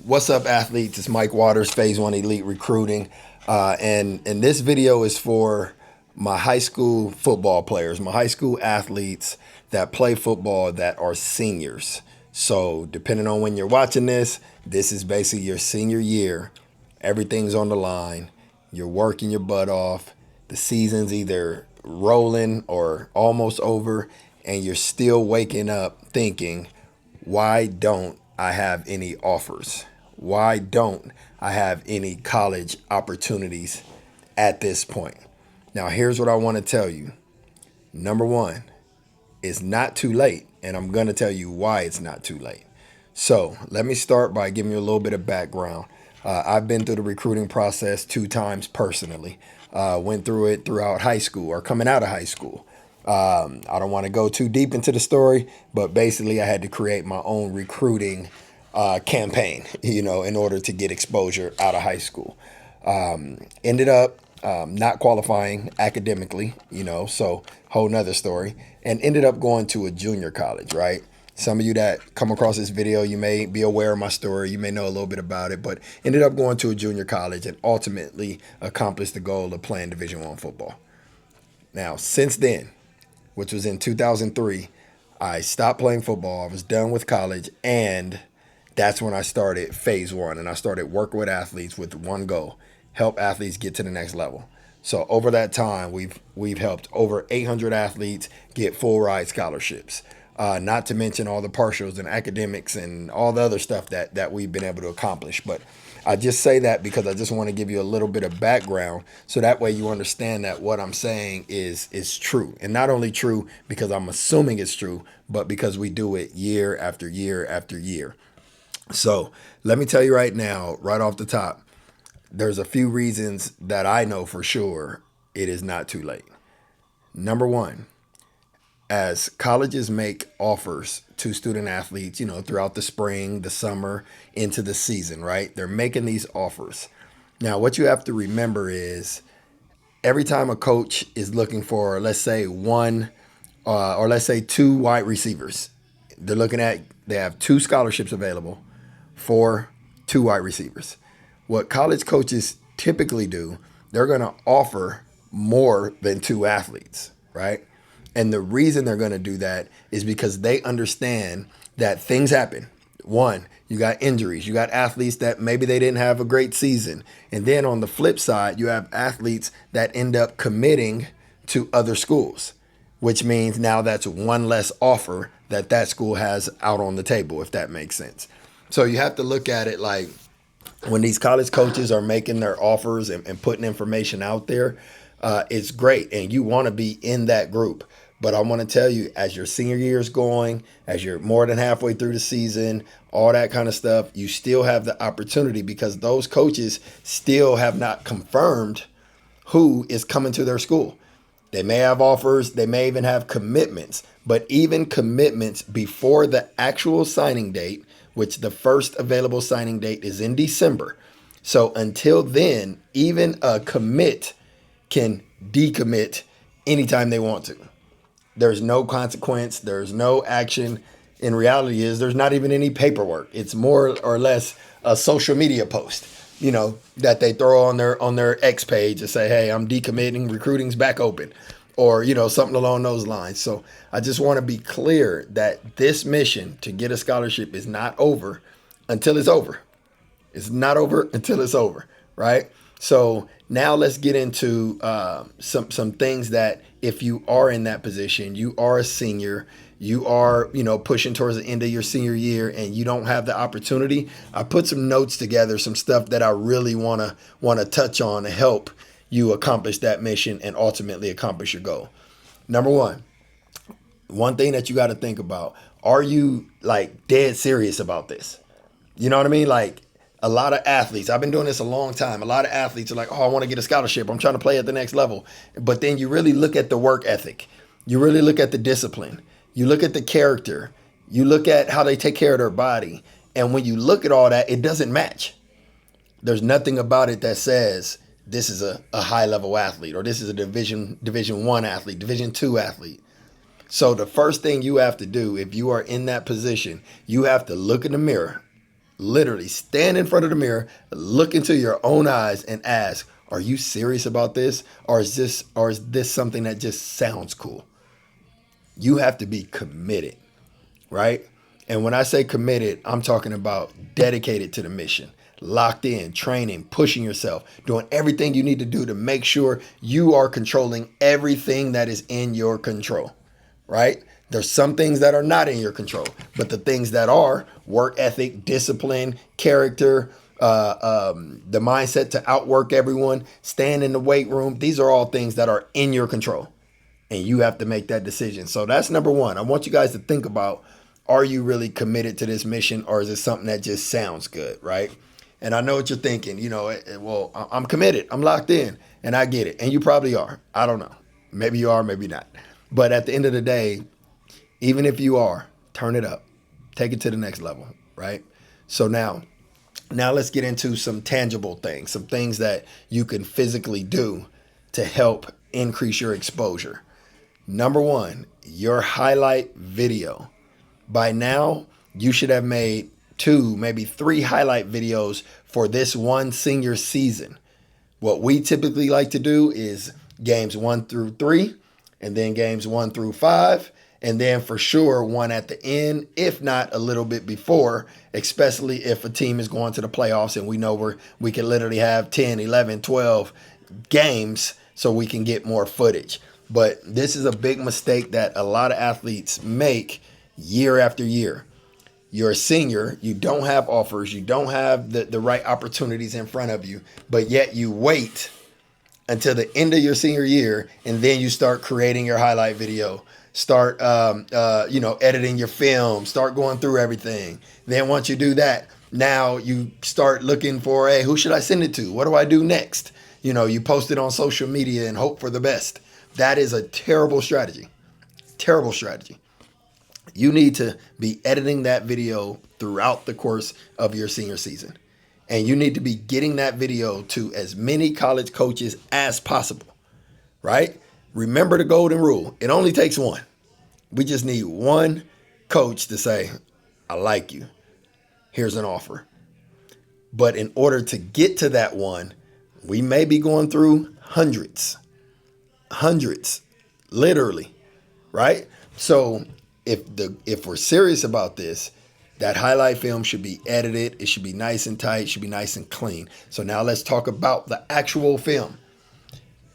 What's up, athletes? It's Mike Waters, Phase One Elite Recruiting, and this video is for my high school football players, my high school athletes that play football that are seniors. So, depending on when you're watching this is basically your senior year. Everything's on the line. You're working your butt off. The season's either rolling or almost over, and you're still waking up thinking, why don't I have any offers? Why don't I have any college opportunities at this point? Now, here's what I want to tell you. Number one, it's not too late, and I'm going to tell you why it's not too late. So let me start by giving you a little bit of background. I've been through the recruiting process 2 times personally. Went through it throughout high school or coming out of high school. I don't want to go too deep into the story, but basically I had to create my own recruiting campaign, in order to get exposure out of high school. Ended up not qualifying academically, so whole nother story, and ended up going to a junior college, right? Some of you that come across this video, you may be aware of my story. You may know a little bit about it, but ended up going to a junior college and ultimately accomplished the goal of playing Division I football. Now, since then, which was in 2003, I stopped playing football. I was done with college, and that's when I started Phase One, and I started working with athletes with one goal: help athletes get to the next level. So over that time, we've helped over 800 athletes get full ride scholarships. Not to mention all the partials and academics and all the other stuff that we've been able to accomplish. But I just say that because I just want to give you a little bit of background so that way you understand that what I'm saying is true. And not only true because I'm assuming it's true, but because we do it year after year after year. So let me tell you right now, right off the top, there's a few reasons that I know for sure it is not too late. Number one, as colleges make offers to student athletes, throughout the spring, the summer, into the season, right? They're making these offers. Now, what you have to remember is every time a coach is looking for, let's say, one or let's say two wide receivers, they have 2 scholarships available for 2 wide receivers. What college coaches typically do, they're going to offer more than 2 athletes, right? And the reason they're going to do that is because they understand that things happen. One, you got injuries. You got athletes that maybe they didn't have a great season. And then on the flip side, you have athletes that end up committing to other schools, which means now that's one less offer that school has out on the table, if that makes sense. So you have to look at it like when these college coaches are making their offers and putting information out there, it's great. And you want to be in that group. But I want to tell you, as your senior year is going, as you're more than halfway through the season, all that kind of stuff, you still have the opportunity because those coaches still have not confirmed who is coming to their school. They may have offers, they may even have commitments, but even commitments before the actual signing date, which the first available signing date is in December. So until then, even a commit can decommit anytime they want to. There's no consequence. There's no action. In reality there's not even any paperwork. It's more or less a social media post, that they throw on their X page and say, hey, I'm decommitting, recruiting's back open, or, something along those lines. So I just want to be clear that this mission to get a scholarship is not over until it's over. It's not over until it's over, right? So now let's get into some things that if you are in that position, you are a senior, you are, pushing towards the end of your senior year and you don't have the opportunity. I put some notes together, some stuff that I really want to touch on to help you accomplish that mission and ultimately accomplish your goal. Number one thing that you got to think about, are you like dead serious about this? You know what I mean? Like a lot of athletes, I've been doing this a long time. A lot of athletes are like, oh, I want to get a scholarship. I'm trying to play at the next level. But then you really look at the work ethic. You really look at the discipline. You look at the character. You look at how they take care of their body. And when you look at all that, it doesn't match. There's nothing about it that says this is a high level athlete or this is a division I athlete, division II athlete. So the first thing you have to do if you are in that position, you have to look in the mirror. literally stand in front of the mirror, look into your own eyes and ask, are you serious about this? Or is this something that just sounds cool? You have to be committed, right? And when I say committed, I'm talking about dedicated to the mission, locked in, training, pushing yourself, doing everything you need to do to make sure you are controlling everything that is in your control, right? There's some things that are not in your control, but the things that are, work ethic, discipline, character, the mindset to outwork everyone, stand in the weight room, these are all things that are in your control. And you have to make that decision. So that's number one. I want you guys to think about, are you really committed to this mission, or is it something that just sounds good, right? And I know what you're thinking, well, I'm committed, I'm locked in, and I get it. And you probably are. I don't know. Maybe you are, maybe not. But at the end of the day, even if you are, turn it up, take it to the next level, right? So now let's get into some tangible things, some things that you can physically do to help increase your exposure. Number one, your highlight video. By now, you should have made 2, maybe 3 highlight videos for this one senior season. What we typically like to do is games 1 through 3, and then games 1 through 5, and then for sure one at the end, if not a little bit before, especially if a team is going to the playoffs and we know we can literally have 10, 11, 12 games so we can get more footage. But this is a big mistake that a lot of athletes make year after year. You're a senior, you don't have offers, you don't have the right opportunities in front of you, but yet you wait until the end of your senior year, and then you start creating your highlight video, start editing your film, start going through everything. Then once you do that, now you start looking for, hey, who should I send it to? What do I do next? You post it on social media and hope for the best. That is a terrible strategy. Terrible strategy. You need to be editing that video throughout the course of your senior season. And you need to be getting that video to as many college coaches as possible, right? Remember the golden rule. It only takes one. We just need one coach to say, I like you. Here's an offer. But in order to get to that one, we may be going through hundreds, literally, right? So if we're serious about this, that highlight film should be edited. It should be nice and tight. It should be nice and clean. So now let's talk about the actual film.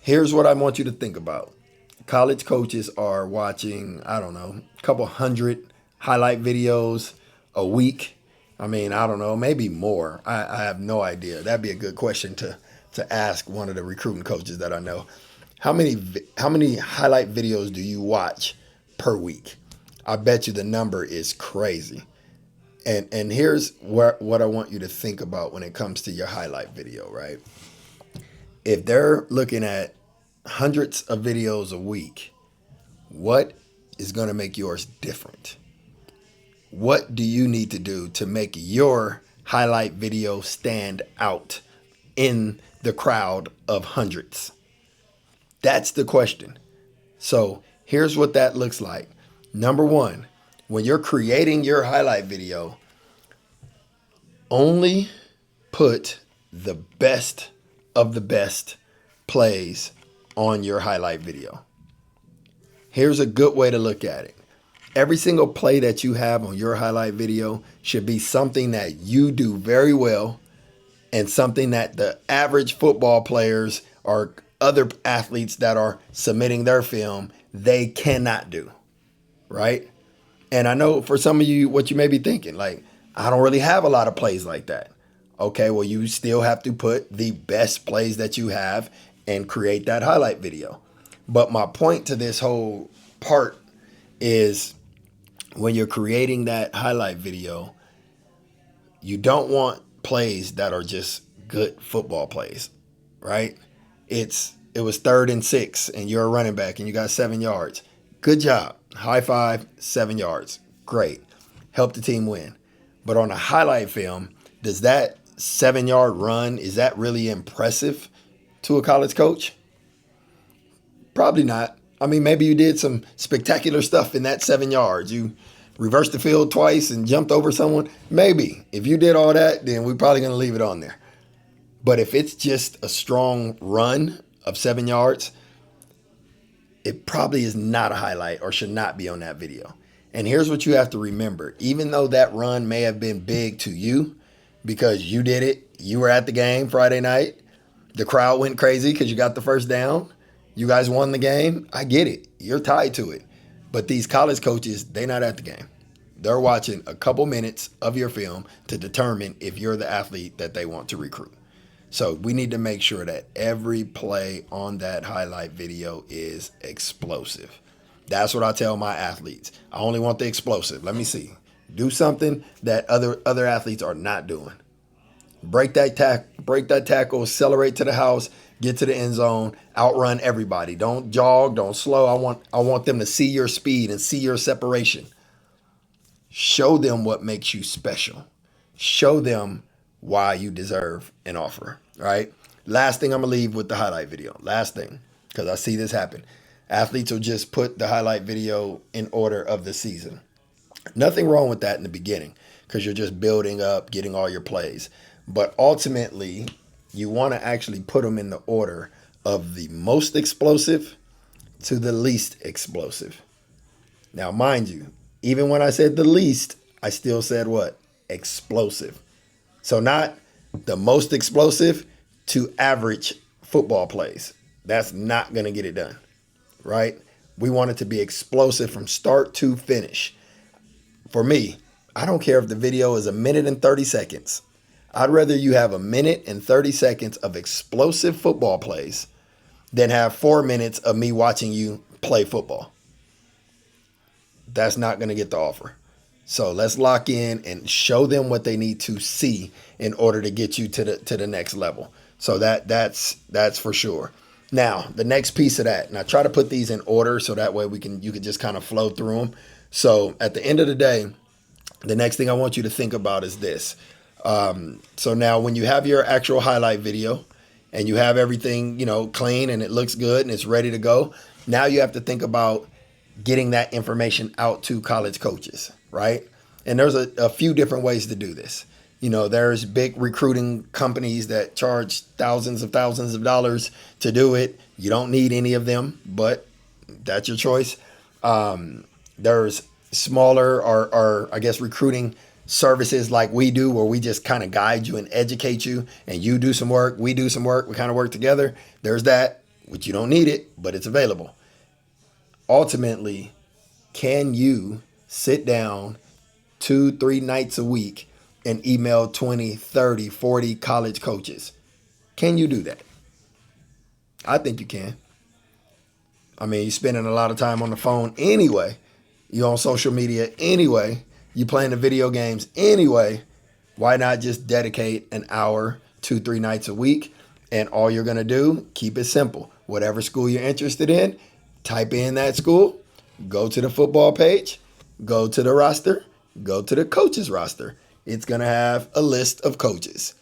Here's what I want you to think about. College coaches are watching, I don't know, a couple hundred highlight videos a week. I mean, I don't know, maybe more. I have no idea. That'd be a good question to ask one of the recruiting coaches that I know. How many highlight videos do you watch per week? I bet you the number is crazy. And here's what I want you to think about when it comes to your highlight video, right? If they're looking at hundreds of videos a week, what is going to make yours different? What do you need to do to make your highlight video stand out in the crowd of hundreds? That's the question. So here's what that looks like. Number one, when you're creating your highlight video, only put the best of the best plays on your highlight video. Here's a good way to look at it. Every single play that you have on your highlight video should be something that you do very well and something that the average football players or other athletes that are submitting their film, they cannot do, right? And I know for some of you, what you may be thinking, like, I don't really have a lot of plays like that. Okay, well, you still have to put the best plays that you have and create that highlight video. But my point to this whole part is when you're creating that highlight video, you don't want plays that are just good football plays, right? It was 3rd and 6 and you're a running back and you got 7 yards. Good job. High five, 7 yards. Great. Help the team win. But on a highlight film, does that 7-yard run, is that really impressive to a college coach? Probably not. I mean, maybe you did some spectacular stuff in that 7 yards. You Reversed the field twice and jumped over someone? Maybe. If you did all that, then we're probably going to leave it on there. But if it's just a strong run of 7 yards, it probably is not a highlight or should not be on that video. And here's what you have to remember. Even though that run may have been big to you because you did it, you were at the game Friday night, the crowd went crazy because you got the first down, you guys won the game, I get it. You're tied to it. But these college coaches, they're not at the game. They're watching a couple minutes of your film to determine if you're the athlete that they want to recruit. So we need to make sure that every play on that highlight video is explosive. That's what I tell my athletes. I only want the explosive. Let me see. Do something that other athletes are not doing. Break that tackle, accelerate to the house, get to the end zone, outrun everybody. Don't jog, don't slow. I want them to see your speed and see your separation. Show them what makes you special. Show them why you deserve an offer, right? Last thing I'm going to leave with the highlight video. Last thing, because I see this happen. Athletes will just put the highlight video in order of the season. Nothing wrong with that in the beginning because you're just building up, getting all your plays. But ultimately, you want to actually put them in the order of the most explosive to the least explosive. Now, mind you, even when I said the least, I still said what? Explosive. So not the most explosive to average football plays. That's not going to get it done, right? We want it to be explosive from start to finish. For me, I don't care if the video is 1 minute and 30 seconds. I'd rather you have 1 minute and 30 seconds of explosive football plays than have 4 minutes of me watching you play football. That's not going to get the offer. So let's lock in and show them what they need to see in order to get you to the next level. So that's for sure. Now, the next piece of that, and I try to put these in order so that way you can just kind of flow through them. So at the end of the day, the next thing I want you to think about is this. So now when you have your actual highlight video and you have everything, clean and it looks good and it's ready to go, now you have to think about getting that information out to college coaches, right? And there's a few different ways to do this. There's big recruiting companies that charge thousands of dollars to do it. You don't need any of them, but that's your choice. There's smaller or I guess recruiting services like we do, where we just kind of guide you and educate you, and you do some work, we do some work, we kind of work together. There's that, which you don't need it, but it's available. Ultimately, can you sit down 2-3 nights a week and email 20, 30, 40 college coaches? Can you do that? I think you can. I mean, you're spending a lot of time on the phone anyway. You're on social media anyway. You're playing the video games anyway. Why not just dedicate an hour, 2-3 nights a week? And all you're going to do, keep it simple. Whatever school you're interested in, type in that school, go to the football page, go to the roster, go to the coaches roster. It's going to have a list of coaches.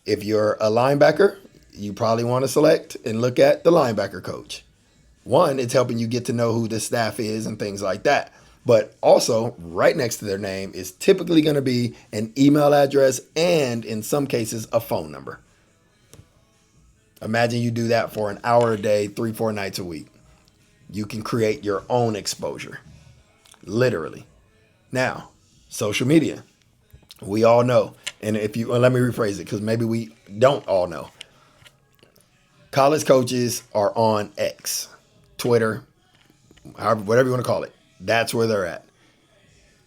If you're a linebacker, you probably want to select and look at the linebacker coach. One, it's helping you get to know who the staff is and things like that. But also, right next to their name is typically going to be an email address and, in some cases, a phone number. Imagine you do that for an hour a day, 3-4 nights a week. You can create your own exposure, literally. Now, social media. We all know, and let me rephrase it because maybe we don't all know. College coaches are on X, Twitter, whatever you want to call it. That's where they're at.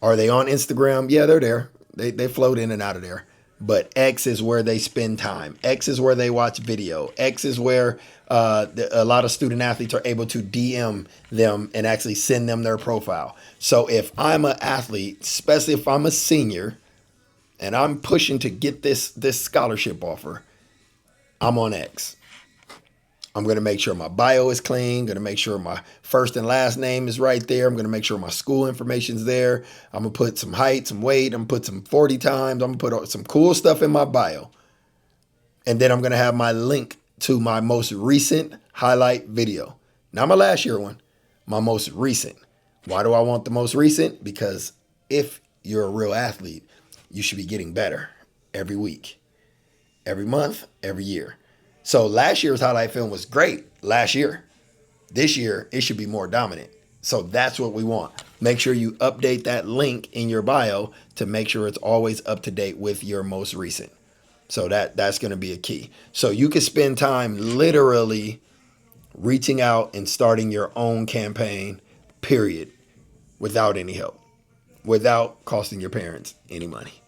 Are they on Instagram? Yeah, they're there. They float in and out of there. But X is where they spend time. X is where they watch video. X is where a lot of student athletes are able to DM them and actually send them their profile. So if I'm an athlete, especially if I'm a senior, and I'm pushing to get this scholarship offer, I'm on X. I'm going to make sure my bio is clean, going to make sure my first and last name is right there. I'm going to make sure my school information is there. I'm going to put some height, some weight. I'm going to put some 40 times. I'm going to put some cool stuff in my bio. And then I'm going to have my link to my most recent highlight video. Not my last year one, my most recent. Why do I want the most recent? Because if you're a real athlete, you should be getting better every week, every month, every year. So last year's highlight film was great last year. This year, it should be more dominant. So that's what we want. Make sure you update that link in your bio to make sure it's always up to date with your most recent. So that's going to be a key. So you can spend time literally reaching out and starting your own campaign, period, without any help, without costing your parents any money.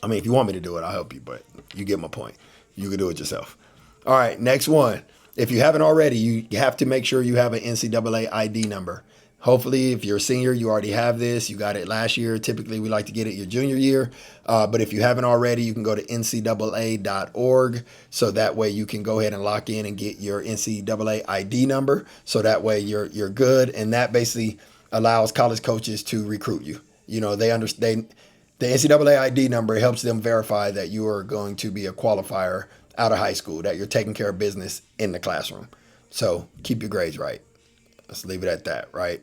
I mean, if you want me to do it, I'll help you, but you get my point. You can do it yourself. All right, next one. If you haven't already, you have to make sure you have an NCAA ID number. Hopefully, if you're a senior, you already have this. You got it last year. Typically, we like to get it your junior year. But if you haven't already, you can go to ncaa.org. So that way you can go ahead and lock in and get your NCAA ID number. So that way you're good. And that basically allows college coaches to recruit you. You know, they understand the NCAA ID number helps them verify that you are going to be a qualifier out of high school, that you're taking care of business in the classroom. So keep your grades right. Let's leave it at that, right?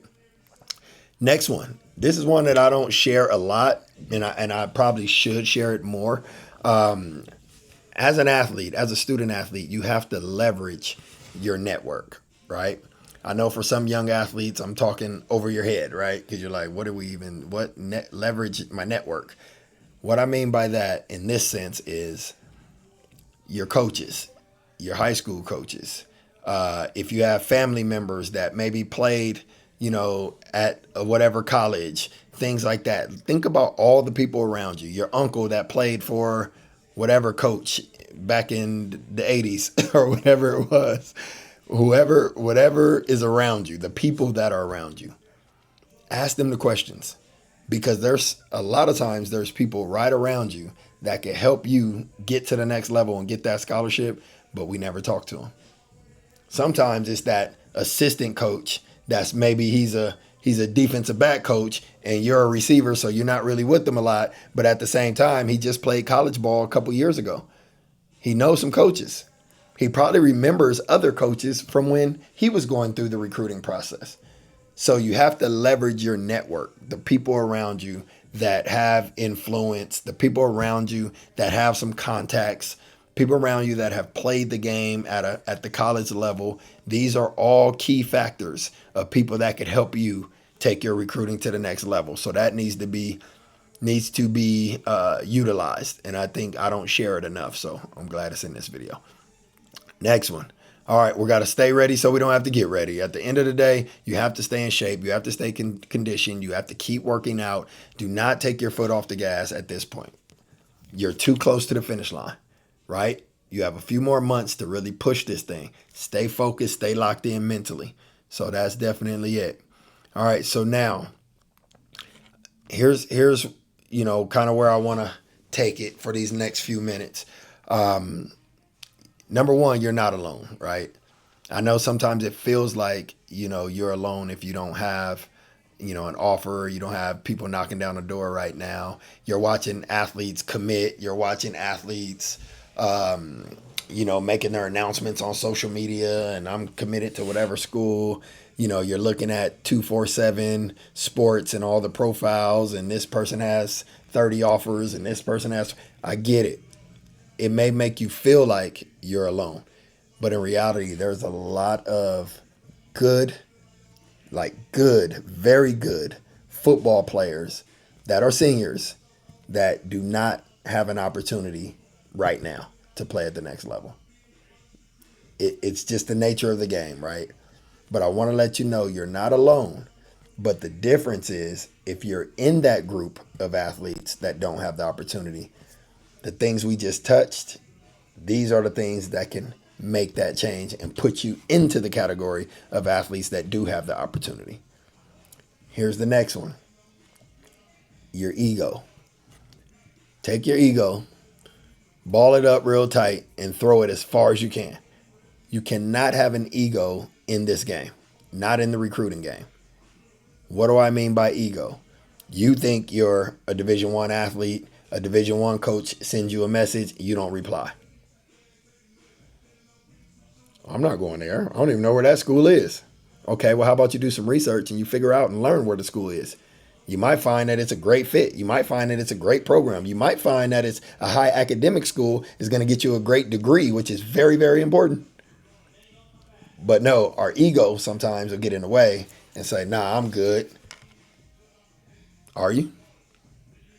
Next one. This is one that I don't share a lot, and I probably should share it more. As an athlete, as a student athlete, you have to leverage your network, right? I know for some young athletes, I'm talking over your head, right? Because you're like, leverage my network? What I mean by that in this sense is your coaches, your high school coaches. If you have family members that maybe played, at whatever college, things like that. Think about all the people around you. Your uncle that played for whatever coach back in the 80s or whatever it was. Whatever is around you, the people that are around you. Ask them the questions, because there's a lot of times there's people right around you that can help you get to the next level and get that scholarship, but we never talk to them. Sometimes it's that assistant coach that's maybe he's a defensive back coach and you're a receiver, so you're not really with them a lot, but at the same time, he just played college ball a couple years ago. He knows some coaches. He probably remembers other coaches from when he was going through the recruiting process. So you have to leverage your network, the people around you that have influence, the people around you that have some contacts, people around you that have played the game at the college level. These are all key factors of people that could help you take your recruiting to the next level. So that needs to be utilized. And I think I don't share it enough. So I'm glad it's in this video. Next one. All right, we got to stay ready so we don't have to get ready. At the end of the day, you have to stay in shape. You have to stay conditioned. You have to keep working out. Do not take your foot off the gas at this point. You're too close to the finish line, right? You have a few more months to really push this thing. Stay focused, stay locked in mentally. So that's definitely it. All right, so now here's kind of where I want to take it for these next few minutes. Number one, you're not alone, right? I know sometimes it feels like, you're alone if you don't have, an offer, you don't have people knocking down the door right now. You're watching athletes commit. You're watching athletes, making their announcements on social media, and I'm committed to whatever school. You're looking at 247 Sports and all the profiles, and this person has 30 offers and this person has, I get it. It may make you feel like you're alone, but in reality, there's a lot of very good football players that are seniors that do not have an opportunity right now to play at the next level. It's just the nature of the game, right? But I want to let you know you're not alone. But the difference is if you're in that group of athletes that don't have the opportunity, the things we just touched, these are the things that can make that change and put you into the category of athletes that do have the opportunity. Here's the next one. Your ego. Take your ego, ball it up real tight, and throw it as far as you can. You cannot have an ego in this game, not in the recruiting game. What do I mean by ego? You think you're a Division I athlete, a Division I coach sends you a message, you don't reply. I'm not going there. I don't even know where that school is. Okay, well, how about you do some research and you figure out and learn where the school is? You might find that it's a great fit. You might find that it's a great program. You might find that it's a high academic school is going to get you a great degree, which is very, very important. But no, our ego sometimes will get in the way and say, nah, I'm good. Are you?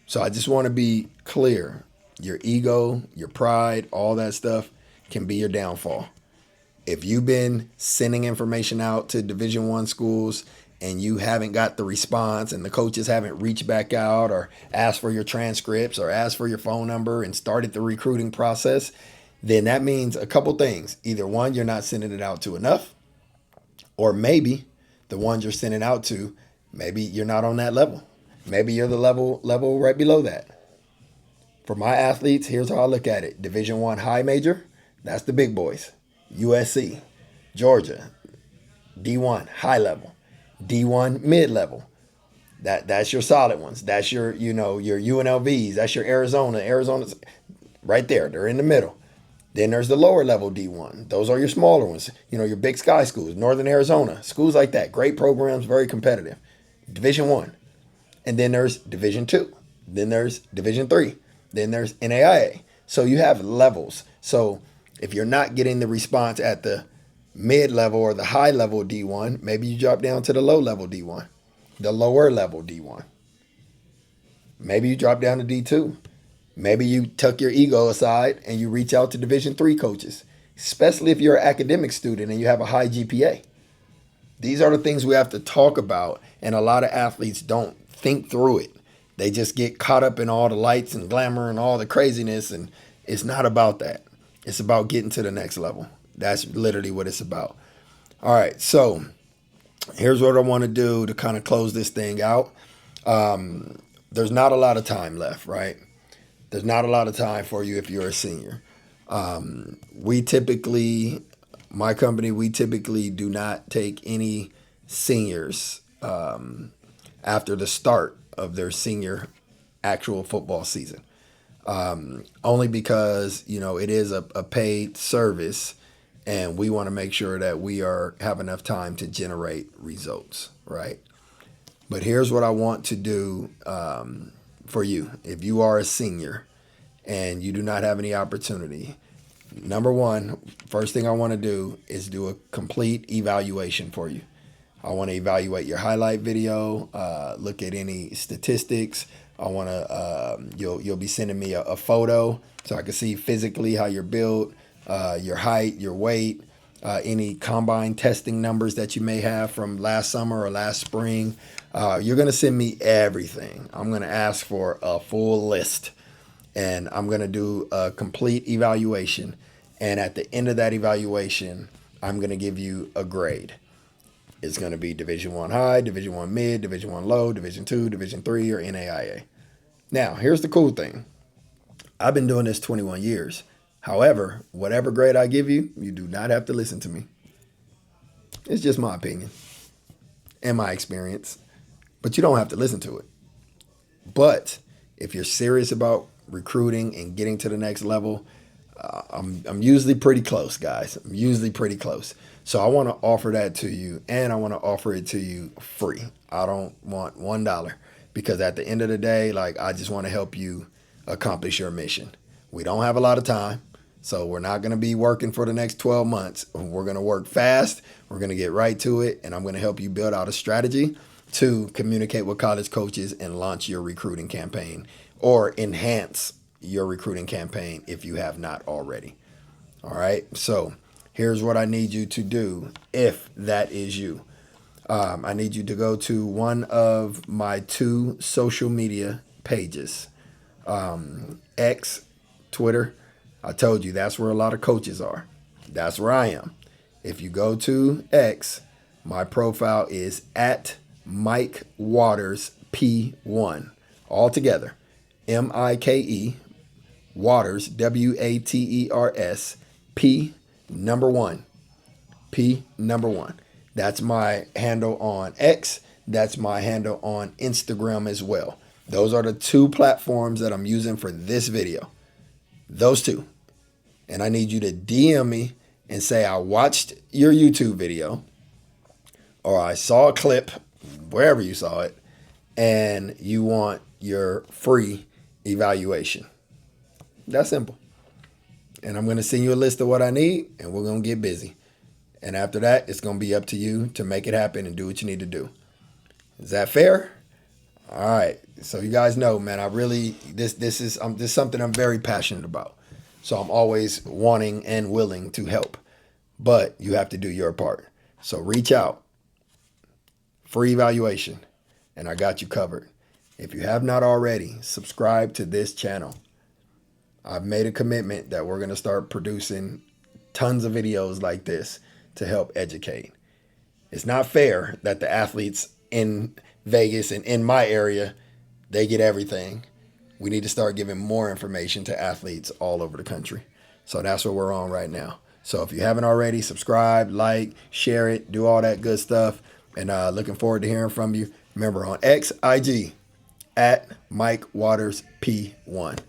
So I just want to be clear. Your ego, your pride, all that stuff can be your downfall. If you've been sending information out to Division I schools and you haven't got the response and the coaches haven't reached back out or asked for your transcripts or asked for your phone number and started the recruiting process, then that means a couple things. Either one, you're not sending it out to enough, or maybe the ones you're sending out to, maybe you're not on that level. Maybe you're the level right below that. For my athletes, here's how I look at it. Division I high major, that's the big boys. USC, Georgia, D1 high level, D1 mid level. That's your solid ones. That's your your UNLVs. That's your Arizona's right there. They're in the middle. Then there's the lower level D1. Those are your smaller ones. Your Big Sky schools, Northern Arizona, schools like that. Great programs, very competitive. Division I. And then there's Division II. Then there's Division III. Then there's NAIA. So you have levels. So if you're not getting the response at the mid-level or the high-level D1, maybe you drop down to the low-level D1, the lower-level D1. Maybe you drop down to D2. Maybe you tuck your ego aside and you reach out to Division III coaches, especially if you're an academic student and you have a high GPA. These are the things we have to talk about, and a lot of athletes don't think through it. They just get caught up in all the lights and glamour and all the craziness, and it's not about that. It's about getting to the next level. That's literally what it's about. All right, so here's what I want to do to kind of close this thing out. There's not a lot of time left, right? There's not a lot of time for you if you're a senior. My company, we typically do not take any seniors after the start of their senior actual football season. Only because, it is a paid service and we want to make sure that we have enough time to generate results, right? But here's what I want to do for you. If you are a senior and you do not have any opportunity, number one, first thing I want to do is do a complete evaluation for you. I want to evaluate your highlight video, look at any statistics. I want to, you'll be sending me a photo so I can see physically how you're built, your height, your weight, any combine testing numbers that you may have from last summer or last spring. You're going to send me everything. I'm going to ask for a full list and I'm going to do a complete evaluation. And at the end of that evaluation, I'm going to give you a grade. It's going to be Division I high, Division I mid, Division I low, Division II, Division III, or NAIA. Now, here's the cool thing. I've been doing this 21 years. However, whatever grade I give you, you do not have to listen to me. It's just my opinion and my experience, but you don't have to listen to it. But if you're serious about recruiting and getting to the next level, I'm usually pretty close, guys. I'm usually pretty close. So I want to offer that to you, and I want to offer it to you free. I don't want $1 because at the end of the day, I just want to help you accomplish your mission. We don't have a lot of time, so we're not going to be working for the next 12 months. We're going to work fast. We're going to get right to it, and I'm going to help you build out a strategy to communicate with college coaches and launch your recruiting campaign or enhance your recruiting campaign if you have not already. All right. So here's what I need you to do if that is you. I need you to go to one of my 2 social media pages. X, Twitter. I told you that's where a lot of coaches are. That's where I am. If you go to X, my profile is at Mike Waters P1. All together. MIKE Waters, WATERS, P number 1. P number 1. That's my handle on X. That's my handle on Instagram as well. Those are the 2 platforms that I'm using for this video. Those 2. And I need you to DM me and say I watched your YouTube video or I saw a clip, wherever you saw it, and you want your free evaluation. That's simple. And I'm going to send you a list of what I need, and we're going to get busy. And after that, it's going to be up to you to make it happen and do what you need to do. Is that fair? All right. So you guys know, man, I really this is something I'm very passionate about. So I'm always wanting and willing to help. But you have to do your part. So reach out. Free evaluation. And I got you covered. If you have not already, subscribe to this channel. I've made a commitment that we're going to start producing tons of videos like this to help educate. It's not fair that the athletes in Vegas and in my area, they get everything. We need to start giving more information to athletes all over the country. So that's what we're on right now. So if you haven't already, subscribe, like, share it, do all that good stuff. And looking forward to hearing from you. Remember, on XIG at Mike Waters P1.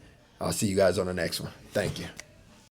I'll see you guys on the next one. Thank you.